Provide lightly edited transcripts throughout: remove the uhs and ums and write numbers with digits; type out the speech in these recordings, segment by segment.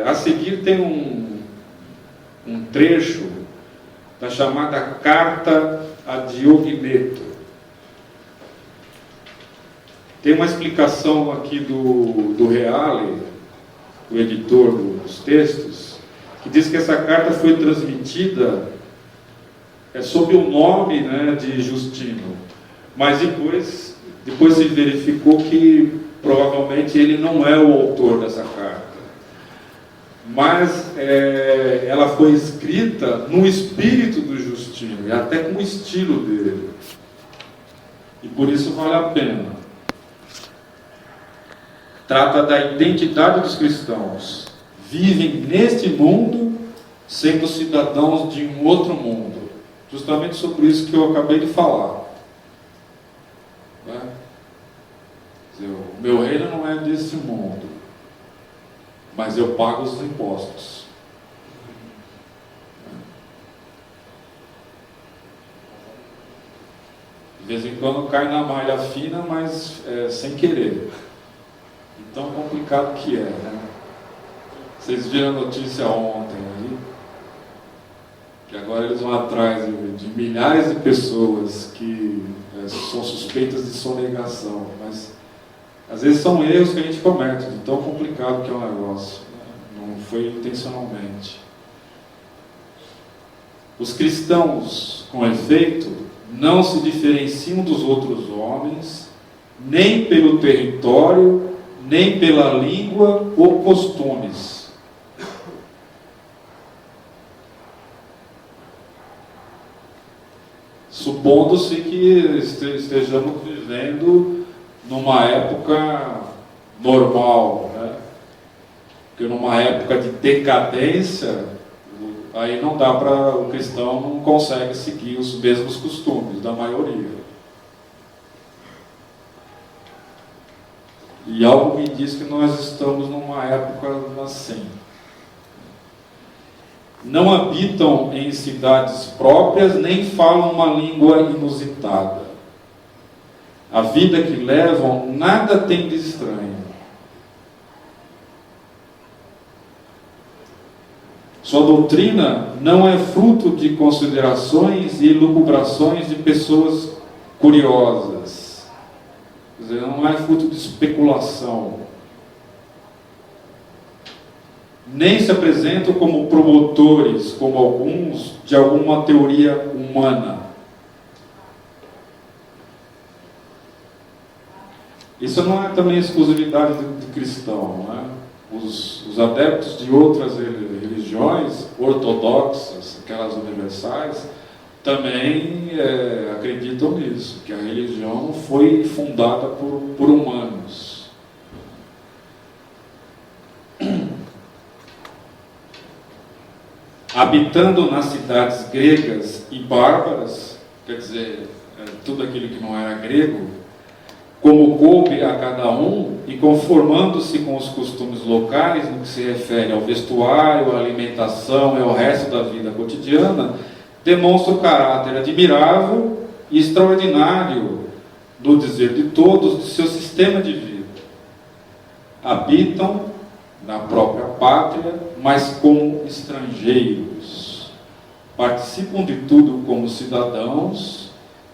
A seguir tem um trecho da chamada Carta a Diogneto. Tem uma explicação aqui do Reale, o editor dos textos, que diz que essa carta foi transmitida sob o nome, né, de Justino, mas depois se verificou que provavelmente ele não é o autor dessa carta, mas ela foi escrita no espírito do Justino e até com o estilo dele, e por isso vale a pena. Trata da identidade dos cristãos. Vivem neste mundo sendo cidadãos de um outro mundo. Justamente sobre isso que eu acabei de falar. Né? O meu reino não é desse mundo, mas eu pago os impostos. De vez em quando cai na malha fina, mas sem querer. Tão complicado que né? Vocês viram a notícia ontem aí, que agora eles vão atrás de milhares de pessoas que são suspeitas de sonegação, mas às vezes são erros que a gente comete, de tão complicado que é o negócio, né? Não foi intencionalmente. Os cristãos, com efeito, não se diferenciam dos outros homens, nem pelo território, nem pela língua ou costumes. Supondo-se que estejamos vivendo numa época normal, né? Porque numa época de decadência, aí não dá para, o cristão não consegue seguir os mesmos costumes da maioria. E algo me diz que nós estamos numa época assim. Não habitam em cidades próprias, nem falam uma língua inusitada. A vida que levam nada tem de estranho. Sua doutrina não é fruto de considerações e elucubrações de pessoas curiosas. Quer dizer, não é fruto de especulação. Nem se apresentam como promotores, como alguns, de alguma teoria humana. Isso não é também exclusividade do cristão, né? Os adeptos de outras religiões ortodoxas, aquelas universais, também acreditam nisso, que a religião foi fundada por humanos. Habitando nas cidades gregas e bárbaras, quer dizer, tudo aquilo que não era grego, como coube a cada um, e conformando-se com os costumes locais no que se refere ao vestuário, à alimentação e ao resto da vida cotidiana, demonstra o caráter admirável e extraordinário, no dizer de todos, do seu sistema de vida. Habitam na própria pátria, mas como estrangeiros. Participam de tudo como cidadãos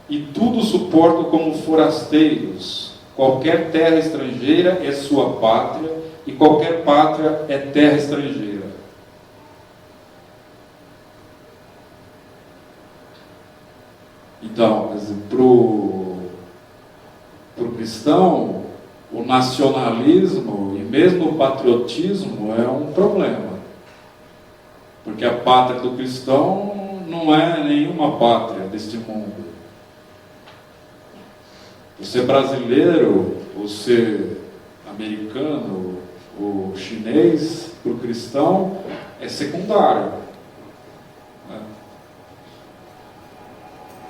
e tudo suportam como forasteiros. Qualquer terra estrangeira é sua pátria e qualquer pátria é terra estrangeira. Então, para o cristão, o nacionalismo e mesmo o patriotismo é um problema. Porque a pátria do cristão não é nenhuma pátria deste mundo. O ser brasileiro, o ser americano, o chinês, para o cristão, é secundário.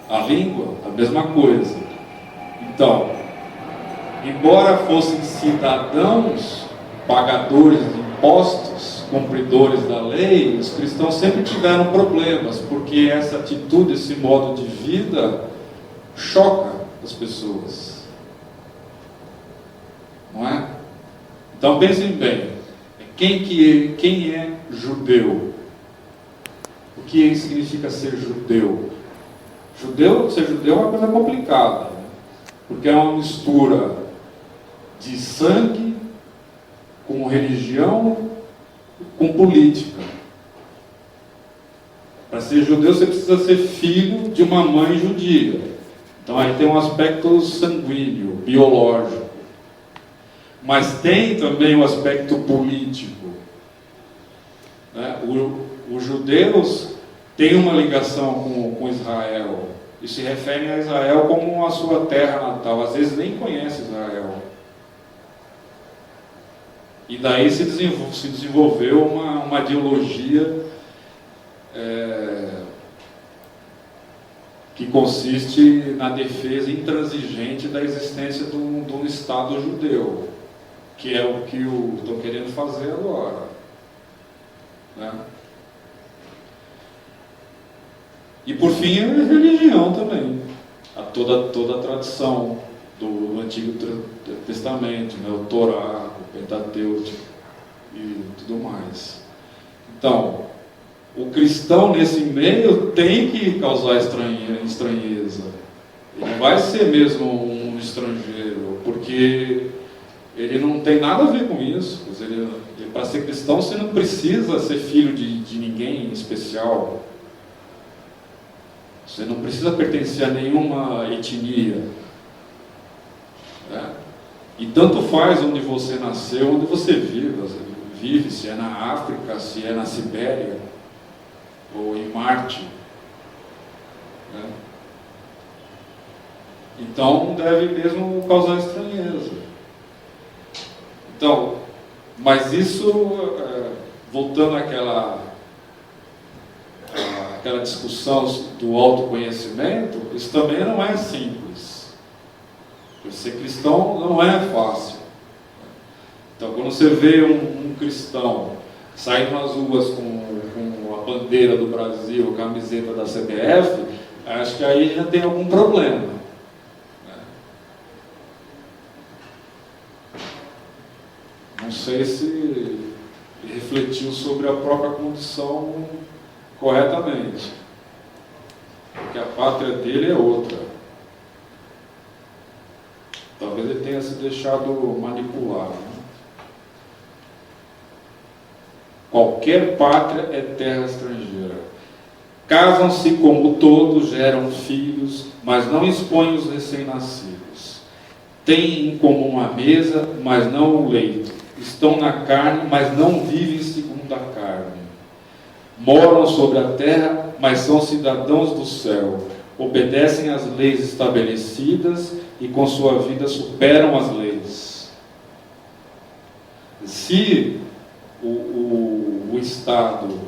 A língua, a mesma coisa. Então, embora fossem cidadãos, pagadores de impostos, cumpridores da lei, os cristãos sempre tiveram problemas, porque essa atitude, esse modo de vida, choca as pessoas. Não é? Então pensem bem, Quem é judeu? O que significa ser judeu? Ser judeu é uma coisa complicada, né? Porque é uma mistura de sangue com religião, com política. Para ser judeu você precisa ser filho de uma mãe judia. Então aí tem um aspecto sanguíneo, biológico. Mas tem também um aspecto político, né? Os judeus têm uma ligação com Israel e se referem a Israel como a sua terra natal. Às vezes nem conhecem Israel. E daí se desenvolveu uma ideologia que consiste na defesa intransigente da existência de um Estado judeu, que é o que estão querendo fazer agora, né? E por fim a religião também, toda a tradição do Antigo Testamento, né? O Torá, o Pentateuco e tudo mais. Então, o cristão nesse meio tem que causar estranheza. Ele vai ser mesmo um estrangeiro, porque ele não tem nada a ver com isso. Para ser cristão você não precisa ser filho de ninguém em especial. Você não precisa pertencer a nenhuma etnia, né? E tanto faz onde você nasceu, onde você vive, se é na África, se é na Sibéria ou em Marte, né? Então deve mesmo causar estranheza. Então, mas isso, voltando àquela discussão do autoconhecimento, isso também não é simples. Ser cristão não é fácil. Então, quando você vê um cristão saindo nas ruas com a bandeira do Brasil, a camiseta da CBF, acho que aí já tem algum problema, né? Não sei se ele refletiu sobre a própria condição corretamente, porque a pátria dele é outra. Talvez ele tenha se deixado manipular, né? Qualquer pátria é terra estrangeira. Casam-se como todos, geram filhos, mas não expõem os recém-nascidos. Têm em comum a mesa, mas não o leito. Estão na carne, mas não vivem segundo a carne. Moram sobre a terra, mas são cidadãos do céu. Obedecem às leis estabelecidas e com sua vida superam as leis. Se o Estado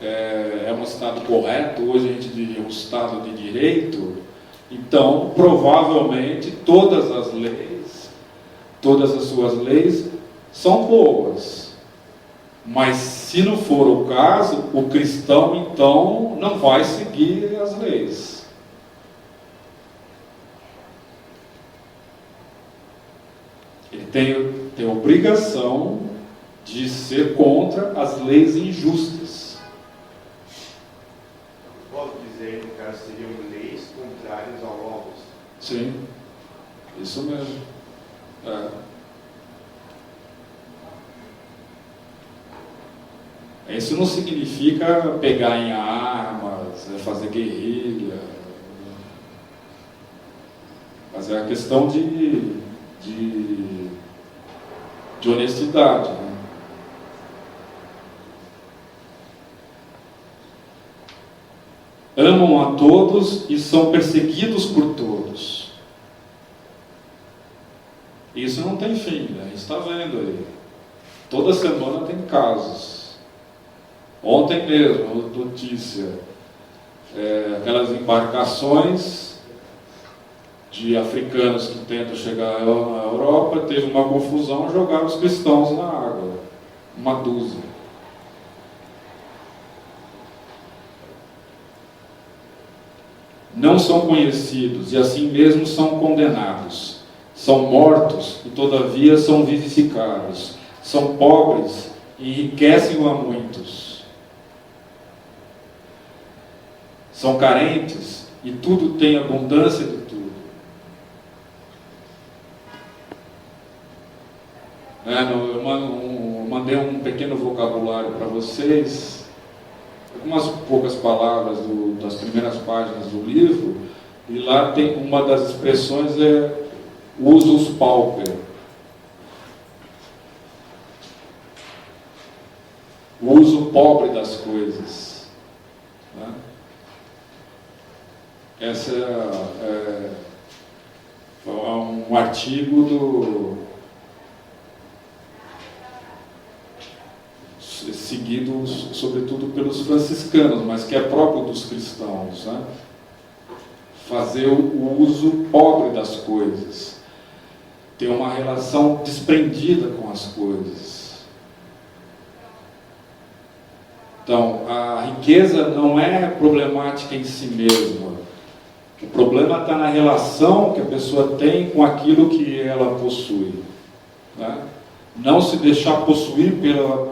é um Estado correto, hoje a gente diria um Estado de direito, então provavelmente todas as suas leis são boas. Mas se não for o caso, o cristão então não vai seguir as leis. Ele tem a obrigação de ser contra as leis injustas. Posso dizer que, no caso, seriam leis contrárias ao Logos? Sim, isso mesmo. Isso não significa pegar em armas, fazer guerrilha, mas é a questão de honestidade, né? Amam a todos e são perseguidos por todos. Isso não tem fim, né? A gente está vendo aí. Toda semana tem casos. Ontem mesmo, notícia, aquelas embarcações de africanos que tentam chegar na Europa, teve uma confusão, jogaram os cristãos na água, uma dúzia. Não são conhecidos e assim mesmo são condenados. São mortos e todavia são vivificados. são pobres e enriquecem a muitos. São carentes e tudo tem abundância de tudo. Eu mandei um pequeno vocabulário para vocês, algumas poucas palavras das primeiras páginas do livro, e lá tem uma das expressões usus pauper. O uso pobre das coisas. Né? Essa é um artigo seguido sobretudo pelos franciscanos, mas que é próprio dos cristãos, né? Fazer o uso pobre das coisas, ter uma relação desprendida com as coisas. Então, a riqueza não é problemática em si mesma. O problema está na relação que a pessoa tem com aquilo que ela possui, né? Não se deixar possuir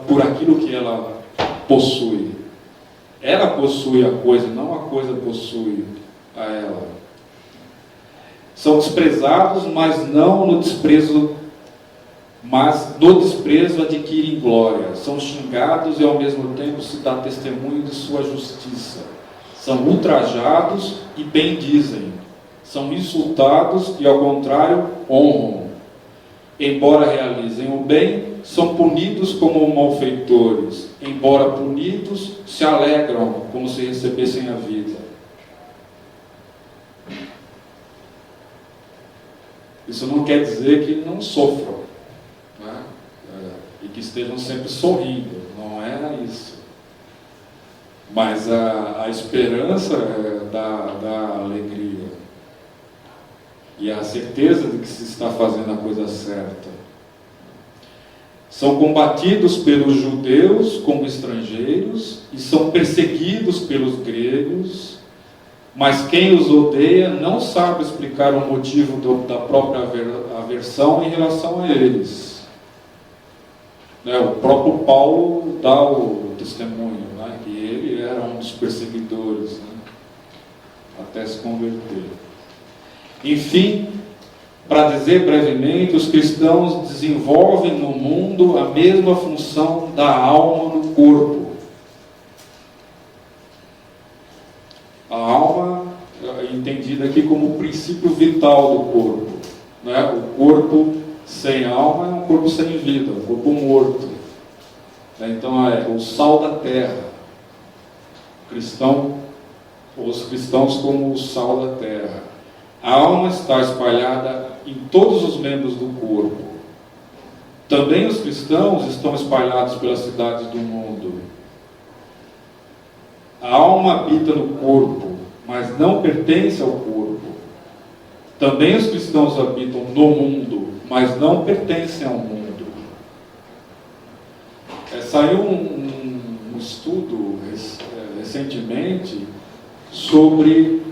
por aquilo que ela possui. Ela possui a coisa, não a coisa possui a ela. São desprezados, mas não no desprezo, mas do desprezo adquirem glória. São xingados e ao mesmo tempo se dá testemunho de sua justiça. São ultrajados e bendizem. São insultados e ao contrário honram. Embora realizem o bem, são punidos como malfeitores. Embora punidos, se alegram como se recebessem a vida. Isso não quer dizer que não sofram, né? E que estejam sempre sorrindo. Não é isso. Mas a esperança da alegria. E a certeza de que se está fazendo a coisa certa. São combatidos pelos judeus como estrangeiros e são perseguidos pelos gregos, mas quem os odeia não sabe explicar o motivo da própria aversão em relação a eles. O próprio Paulo dá o testemunho, né, que ele era um dos perseguidores, né, até se converter. Enfim, para dizer brevemente, os cristãos desenvolvem no mundo a mesma função da alma no corpo. A alma é entendida aqui como o princípio vital do corpo, né? O corpo sem alma é um corpo sem vida, um corpo morto. Então é o sal da terra. Os cristãos como o sal da terra. A alma está espalhada em todos os membros do corpo. Também os cristãos estão espalhados pelas cidades do mundo. A alma habita no corpo, mas não pertence ao corpo. Também os cristãos habitam no mundo, mas não pertencem ao mundo. Saiu um estudo recentemente sobre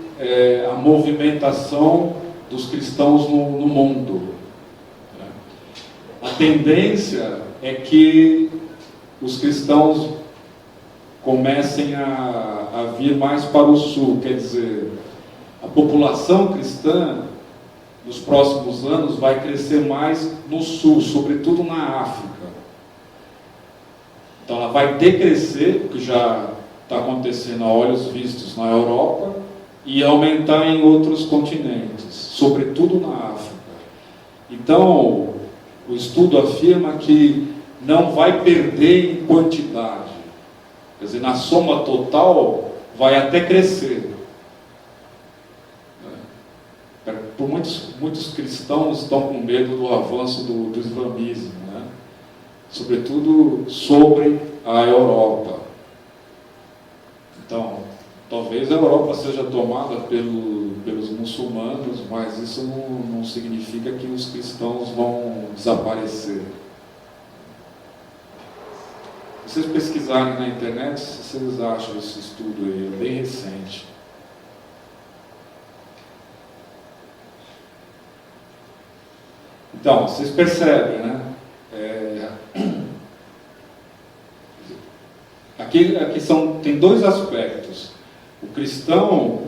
a movimentação dos cristãos no mundo. A tendência é que os cristãos comecem a vir mais para o sul, quer dizer, a população cristã nos próximos anos vai crescer mais no sul, sobretudo na África. Então ela vai decrescer, o que já está acontecendo a olhos vistos na Europa, e aumentar em outros continentes, sobretudo na África. Então, o estudo afirma que não vai perder em quantidade. Quer dizer, na soma total, vai até crescer. Por muitos cristãos estão com medo do avanço do islamismo, né? Sobretudo sobre a Europa. Então, talvez a Europa seja tomada pelos muçulmanos, mas isso não significa que os cristãos vão desaparecer. Se vocês pesquisarem na internet, vocês acham esse estudo aí, é bem recente. Então, vocês percebem, né? Aqui tem dois aspectos. O cristão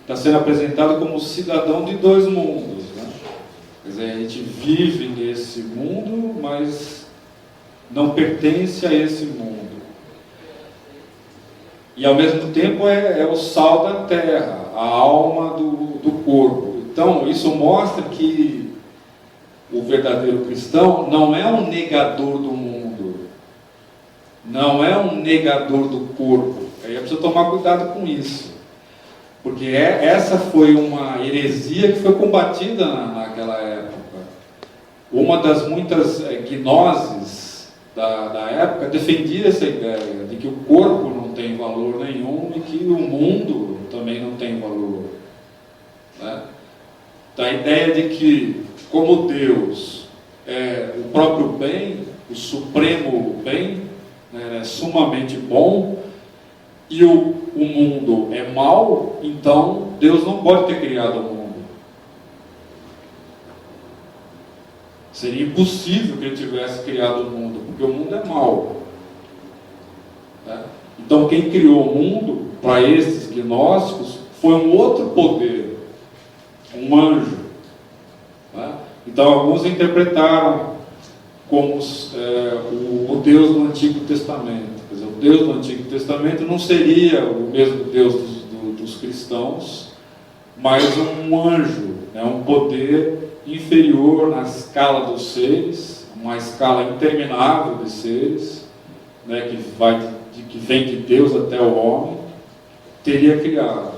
está sendo apresentado como cidadão de dois mundos, né? Quer dizer, a gente vive nesse mundo, mas não pertence a esse mundo. E ao mesmo tempo é o sal da terra, a alma do corpo. Então isso mostra que o verdadeiro cristão não é um negador do mundo, não é um negador do corpo. Aí é preciso tomar cuidado com isso, porque essa foi uma heresia que foi combatida naquela época. Uma das muitas gnoses da época defendia essa ideia de que o corpo não tem valor nenhum e que o mundo também não tem valor, né? Da ideia de que, como Deus é o próprio bem, o supremo bem, né, é sumamente bom, e o mundo é mau, então Deus não pode ter criado o mundo. Seria impossível que ele tivesse criado o mundo, porque o mundo é mau, né? Então quem criou o mundo, para esses gnósticos, foi um outro poder, um anjo, né? Então alguns interpretaram como o Deus do Antigo Testamento. Quer dizer, o Deus do Antigo Testamento não seria o mesmo Deus dos cristãos, mas um anjo, né? Um poder inferior na escala dos seres, uma escala interminável de seres, né? que vem de Deus até o homem, teria criado.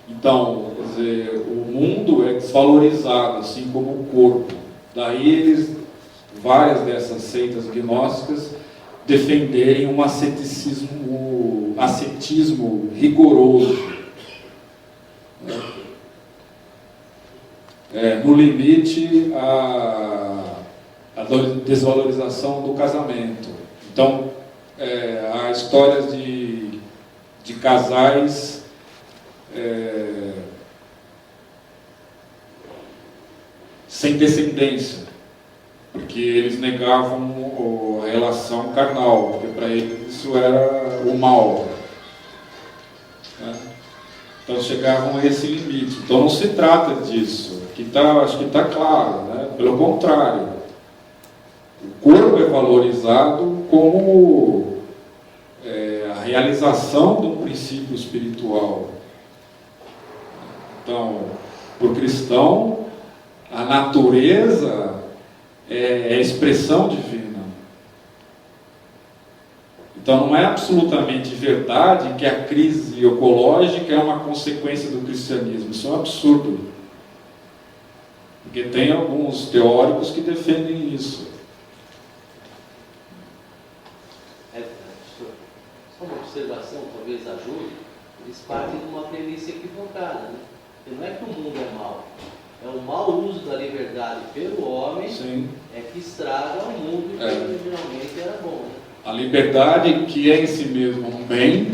Então, quer dizer, o mundo é desvalorizado, assim como o corpo. Daí várias dessas seitas gnósticas defenderem um ascetismo rigoroso, no limite a desvalorização do casamento. Então, há histórias de casais sem descendência, porque eles negavam a relação carnal, porque para eles isso era o mal, né? Então chegavam a esse limite. Então não se trata disso. Acho que está claro, né? Pelo contrário, o corpo é valorizado como a realização de um princípio espiritual. Então, para o cristão, a natureza é a expressão divina. Então não é absolutamente verdade que a crise ecológica é uma consequência do cristianismo. Isso é um absurdo. Porque tem alguns teóricos que defendem isso. Só uma observação, talvez ajude. Eles partem de uma premissa equivocada, né? Porque não é que o mundo é mau. É o mau uso da liberdade pelo homem. Sim. Que estraga o mundo que originalmente era bom, né? A liberdade, que é em si mesmo um bem,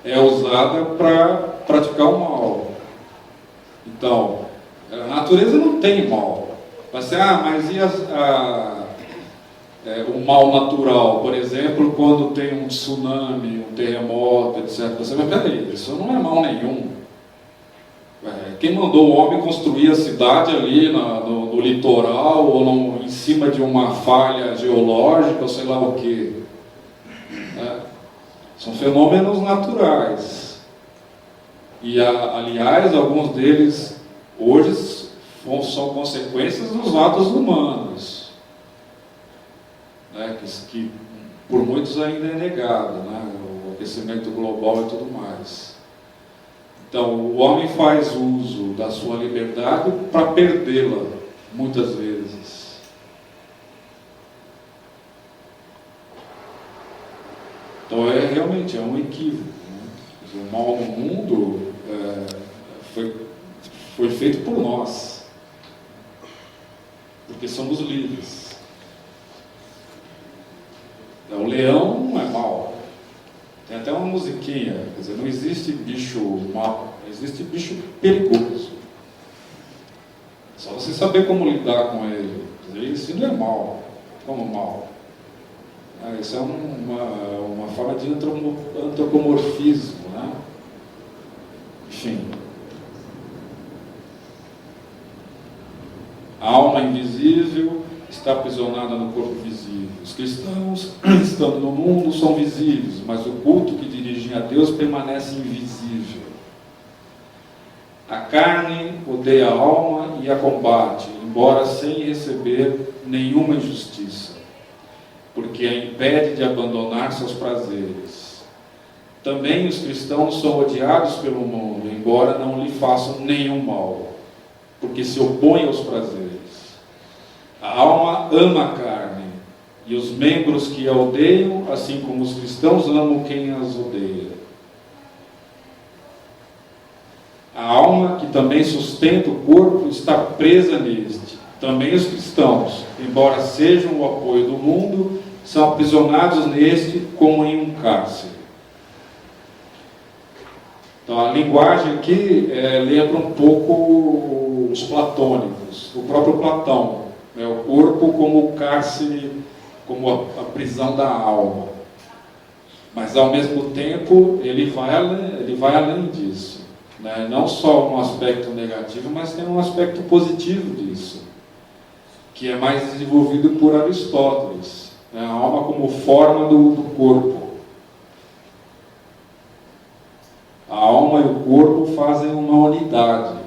é usada para praticar o mal. Então, a natureza não tem mal. Mas e o mal natural? Por exemplo, quando tem um tsunami, um terremoto, etc. Você vai, peraí, isso não é mal nenhum. Quem mandou o homem construir a cidade ali no litoral ou em cima de uma falha geológica ou sei lá o quê? São fenômenos naturais. E, aliás, alguns deles hoje são consequências dos atos humanos, né? Que por muitos ainda é negado, né? O aquecimento global e tudo mais. Então, o homem faz uso da sua liberdade para perdê-la, muitas vezes. Então, realmente é um equívoco, né? O mal no mundo foi feito por nós, porque somos livres. O leão não é mau. Tem até uma musiquinha, quer dizer, não existe bicho mau, existe bicho perigoso. É só você saber como lidar com ele. Quer dizer, isso não é mau. Como mau? Isso é uma forma de antropomorfismo, né? Enfim. A alma invisível está aprisionada no corpo visível. Os cristãos, estando no mundo, são visíveis, mas o culto que dirigem a Deus permanece invisível. A carne odeia a alma e a combate, embora sem receber nenhuma injustiça, porque a impede de abandonar seus prazeres. Também os cristãos são odiados pelo mundo, embora não lhe façam nenhum mal, porque se opõem aos prazeres. A alma ama a carne, e os membros que a odeiam, assim como os cristãos amam quem as odeia. A alma, que também sustenta o corpo, está presa neste. Também os cristãos, embora sejam o apoio do mundo, são aprisionados neste como em um cárcere. Então a linguagem aqui lembra um pouco os platônicos, o próprio Platão, né? O corpo como o cárcere, como a prisão da alma. Mas ao mesmo tempo ele vai além disso, né? Não só um aspecto negativo, mas tem um aspecto positivo disso, que é mais desenvolvido por Aristóteles, né? A alma como forma do corpo. A alma e o corpo fazem uma unidade,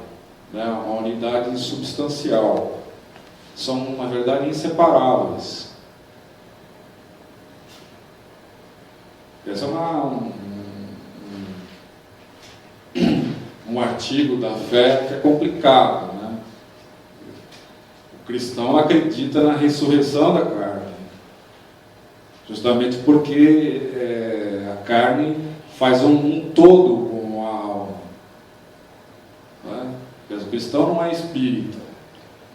né? Uma unidade substancial. São, na verdade, inseparáveis. Esse é um artigo da fé que é complicado, né? O cristão acredita na ressurreição da carne, justamente porque a carne faz um todo com a alma, né? O cristão não é espírita,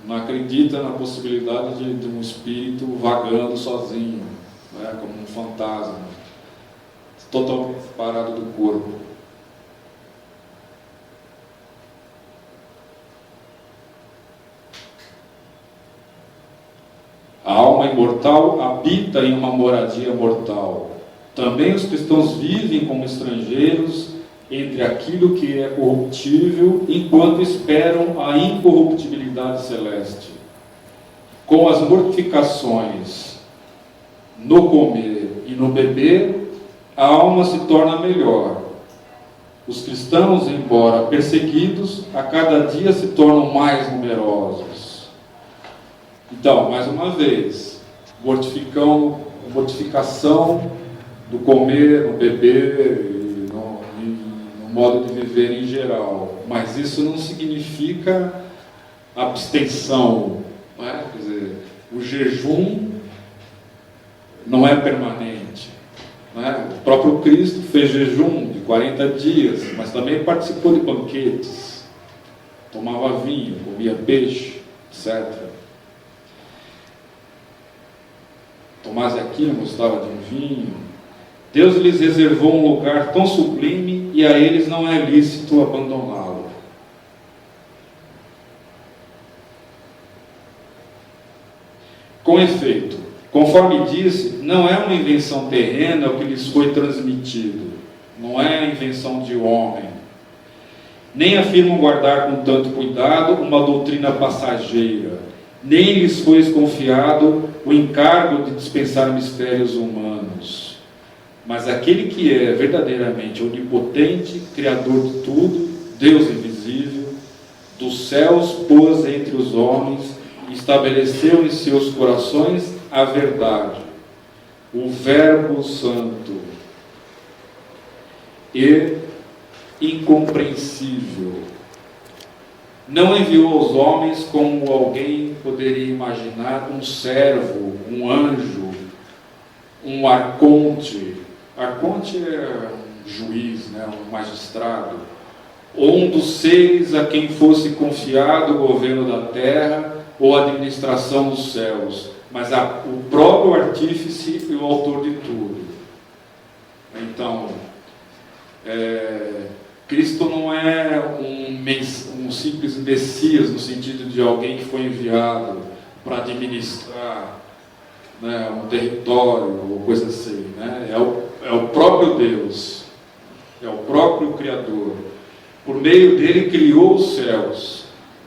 não acredita na possibilidade de um espírito vagando sozinho, né? Como um fantasma, totalmente separado do corpo. A alma imortal habita em uma moradia mortal. Também os cristãos vivem como estrangeiros entre aquilo que é corruptível, enquanto esperam a incorruptibilidade celeste. Com as mortificações no comer e no beber, a alma se torna melhor. Os cristãos, embora perseguidos, a cada dia se tornam mais numerosos. Então, mais uma vez, mortificação do comer, no beber e no modo de viver em geral. Mas isso não significa abstenção, não é? Quer dizer, o jejum não é permanente, não é? O próprio Cristo fez jejum de 40 dias, mas também participou de banquetes, tomava vinho, comia peixe, etc. Tomás de Aquino gostava de um vinho. Deus lhes reservou um lugar tão sublime e a eles não é lícito abandoná-lo. Com efeito, conforme disse, não é uma invenção terrena o que lhes foi transmitido, não é a invenção de homem. Nem afirmam guardar com tanto cuidado uma doutrina passageira, nem lhes foi confiado o encargo de dispensar mistérios humanos. Mas aquele que é verdadeiramente onipotente, criador de tudo, Deus invisível, dos céus pôs entre os homens e estabeleceu em seus corações a verdade, o Verbo Santo e incompreensível. Não enviou aos homens como alguém poderia imaginar, um servo, um anjo, um arconte. Arconte é um juiz, né, um magistrado, ou um dos seres a quem fosse confiado o governo da terra ou a administração dos céus, mas o próprio artífice e o autor de tudo. Então, Cristo não é um simples Messias, no sentido de alguém que foi enviado para administrar né, um território ou coisa assim, né? É o próprio Deus, é o próprio Criador. Por meio dele criou os céus,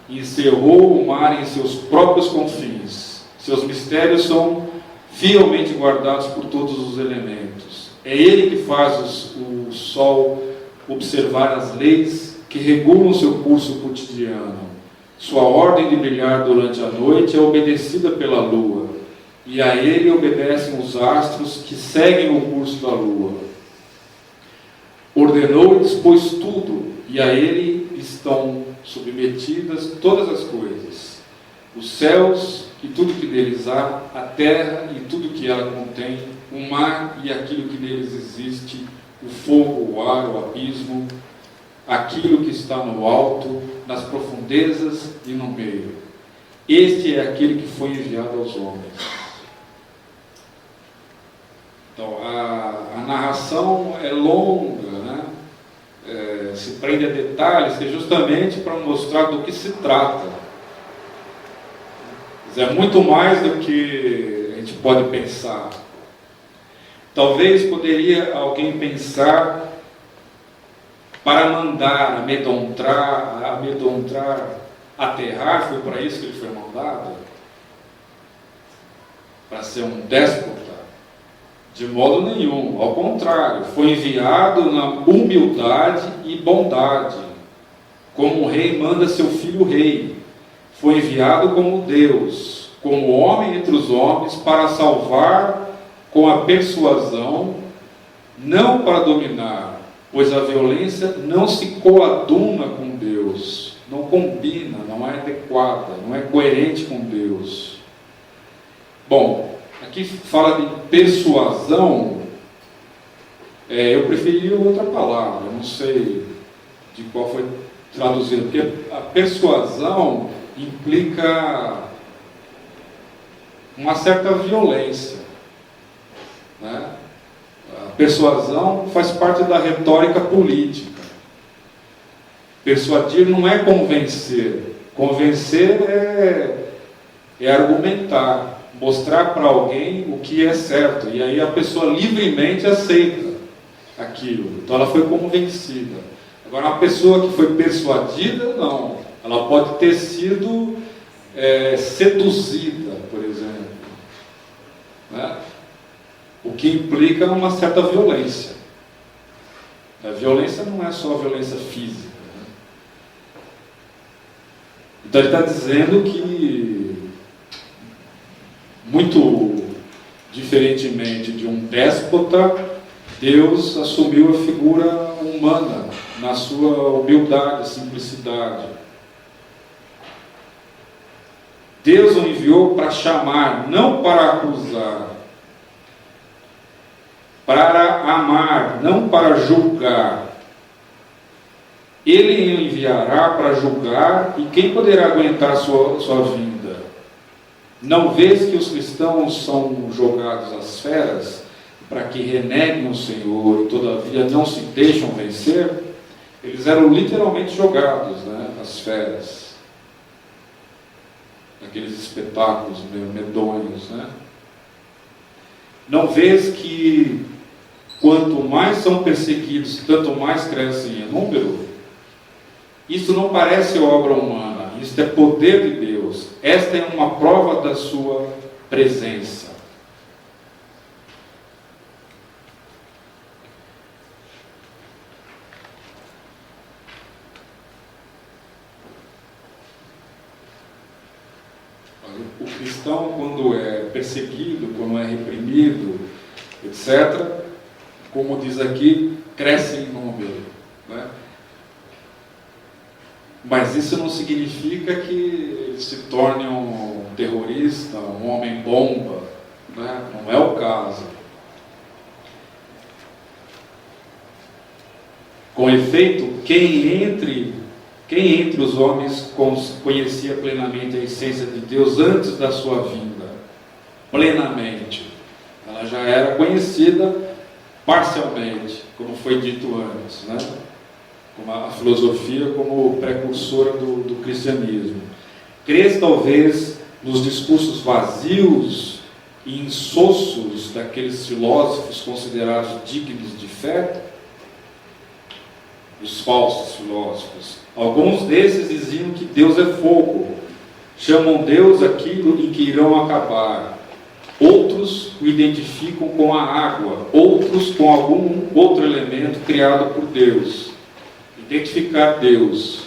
encerrou o mar em seus próprios confins. Seus mistérios são fielmente guardados por todos os elementos. É ele que faz o sol observar as leis que regulam seu curso cotidiano. Sua ordem de brilhar durante a noite é obedecida pela lua, e a ele obedecem os astros que seguem o curso da lua. Ordenou e dispôs tudo, e a ele estão submetidas todas as coisas, os céus e tudo que neles há, a terra e tudo que ela contém, o mar e aquilo que neles existe, o fogo, o ar, o abismo, aquilo que está no alto, nas profundezas e no meio. Este é aquele que foi enviado aos homens. Então, a narração é longa, né? Se prende a detalhes, que é justamente para mostrar do que se trata. É muito mais do que a gente pode pensar. Talvez poderia alguém pensar para mandar, amedrontar, aterrar, foi para isso que ele foi mandado? Para ser um déspota? De modo nenhum, ao contrário, foi enviado na humildade e bondade, como o rei manda seu filho rei. Foi enviado como Deus, como homem entre os homens, para salvar com a persuasão, não para dominar, pois a violência não se coaduna com Deus, não combina, não é adequada, não é coerente com Deus. Bom, aqui fala de persuasão, eu preferi outra palavra, eu não sei de qual foi traduzida, porque a persuasão implica uma certa violência, né? A persuasão faz parte da retórica política. Persuadir não é convencer. Convencer é argumentar, mostrar para alguém o que é certo, e aí a pessoa livremente aceita aquilo. Então ela foi convencida. Agora, uma pessoa que foi persuadida, não. Ela pode ter sido seduzida, por exemplo, né? O que implica uma certa violência. A violência não é só a violência física, né? Então ele está dizendo que, muito diferentemente de um déspota, Deus assumiu a figura humana na sua humildade, simplicidade. Deus o enviou para chamar, não para acusar, para amar, não para julgar. Ele o enviará para julgar, e quem poderá aguentar sua vinda? Não vês que os cristãos são jogados às feras, para que reneguem o Senhor e todavia não se deixam vencer? Eles eram literalmente jogados, né, às feras. Aqueles espetáculos medonhos, né? Não vês que quanto mais são perseguidos, tanto mais crescem em número? Isso não parece obra humana, isso é poder de Deus. Esta é uma prova da sua presença. O cristão, quando é perseguido, quando é reprimido, etc., como diz aqui, cresce em número, né? Mas isso não significa que ele se torne um terrorista, um homem-bomba, né? Não é o caso. Com efeito, quem entre os homens conhecia plenamente a essência de Deus antes da sua vinda? Plenamente. Ela já era conhecida parcialmente, como foi dito antes, né? Como a filosofia como precursora do cristianismo. Crês talvez nos discursos vazios insossos daqueles filósofos considerados dignos de fé, os falsos filósofos. Alguns desses diziam que Deus é fogo, chamam Deus aquilo em que irão acabar. Outros o identificam com a água, outros com algum outro elemento criado por Deus. Identificar Deus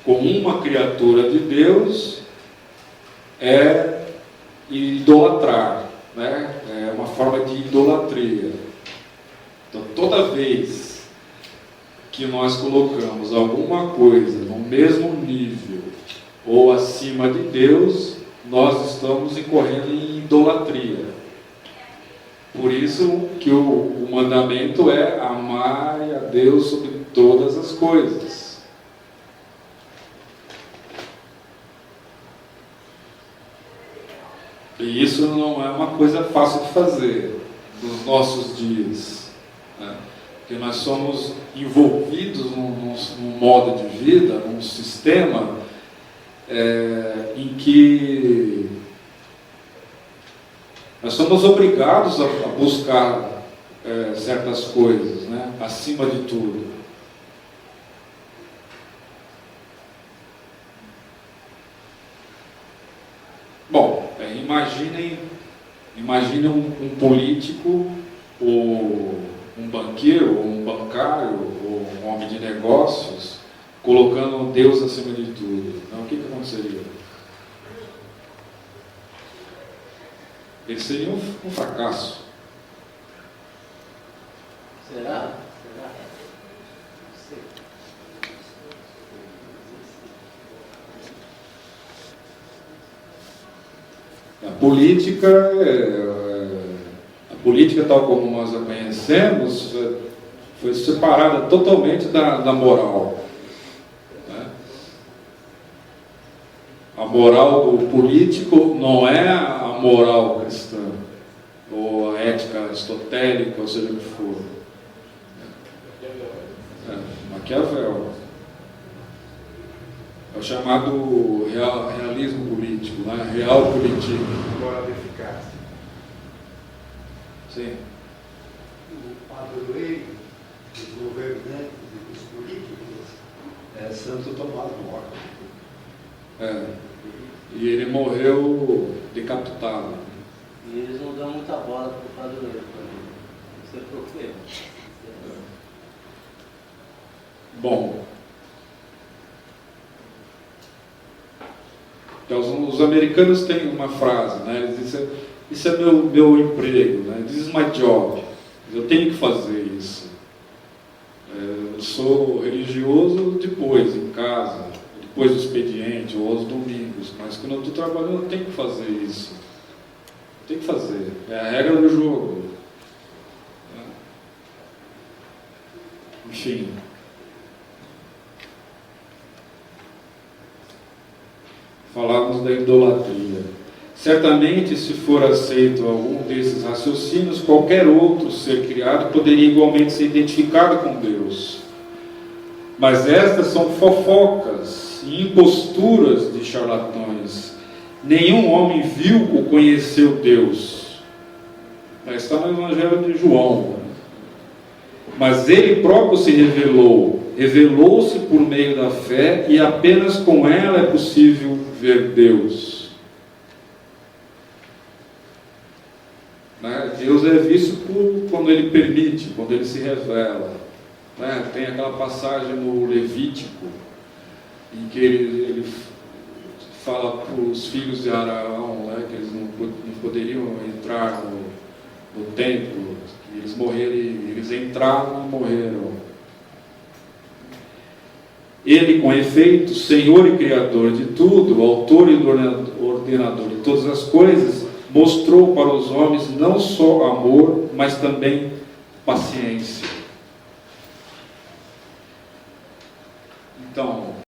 com uma criatura de Deus é idolatrar, né? É uma forma de idolatria. Então, toda vez que nós colocamos alguma coisa no mesmo nível ou acima de Deus, nós estamos incorrendo em idolatria. Por isso que o mandamento é amar a Deus sobre todas as coisas. E isso não é uma coisa fácil de fazer nos nossos dias, né? Porque nós somos envolvidos num modo de vida, num sistema em que nós somos obrigados a buscar certas coisas, né? Acima de tudo. Bom, imaginem um político, ou um banqueiro, ou um bancário, ou um homem de negócios, colocando Deus acima de tudo. Então, o que aconteceria? Ele seria um fracasso. Será? A política tal como nós a conhecemos foi separada totalmente da moral, né? A moral do político não é a moral cristã, ou a ética aristotélica, ou seja o que for. Maquiavel. É o chamado realismo político, né? Realpolitik. Moral de eficácia. Sim. O padroeiro dos governantes e dos políticos é Santo Tomás Moro. E ele morreu decapitado. E eles não dão muita bola para o padroeiro também. Isso é problema. Bom, então, os americanos têm uma frase, né? Eles dizem: isso é meu emprego, né? This is my job. Eu tenho que fazer isso. Eu sou religioso depois, em casa, depois do expediente ou aos domingos, mas quando eu estou trabalhando eu tenho que fazer isso. Eu tenho que fazer. É a regra do jogo. Enfim. Falávamos da idolatria. Certamente, se for aceito algum desses raciocínios, qualquer outro ser criado poderia igualmente ser identificado com Deus. Mas estas são fofocas e imposturas de charlatões. Nenhum homem viu ou conheceu Deus. Está no Evangelho de João. Mas Ele próprio se revelou-se por meio da fé, e apenas com ela é possível ver Deus. Deus é visto quando Ele permite, quando Ele se revela. Tem aquela passagem no Levítico, em que ele fala para os filhos de Araão, que eles não poderiam entrar no templo, que eles morreram, eles entraram e morreram. Ele, com efeito, Senhor e Criador de tudo, Autor e Ordenador de todas as coisas, mostrou para os homens não só amor, mas também paciência. Então,